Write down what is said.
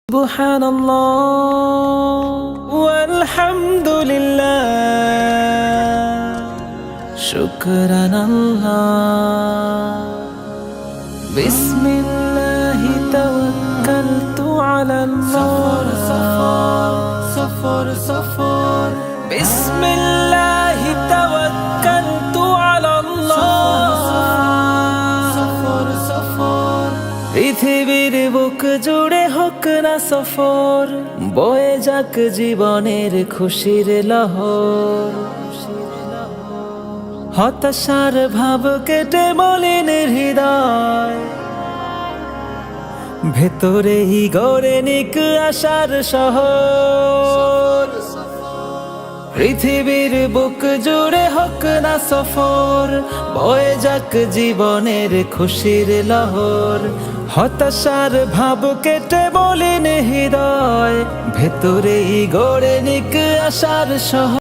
সুবহানাল্লাহ ওয়ালহামদুলিল্লাহ শুকরানাল্লাহ বিসমিল্লাহি তাওয়াক্কালতু আলাল্লাহ সফর বিসমিল্লাহি তাওয়াক্কালতু আলাল্লাহ সফর পৃথিবীর বুক জুড়ে হোক না সফর, বয়ে যাক জীবনের খুশির লহর। হতাশার ভাব কেটে মলিন হৃদয়, ভেতরেই গড়ে নিক আশার শহর। পৃথিবীর বুক জুড়ে হোক না সফর, বয়ে যাক জীবনের খুশির লহর। হতাশার ভাব কেটে মলিন হৃদয়, ভেতরেই গড়ে নিক আশার শহর।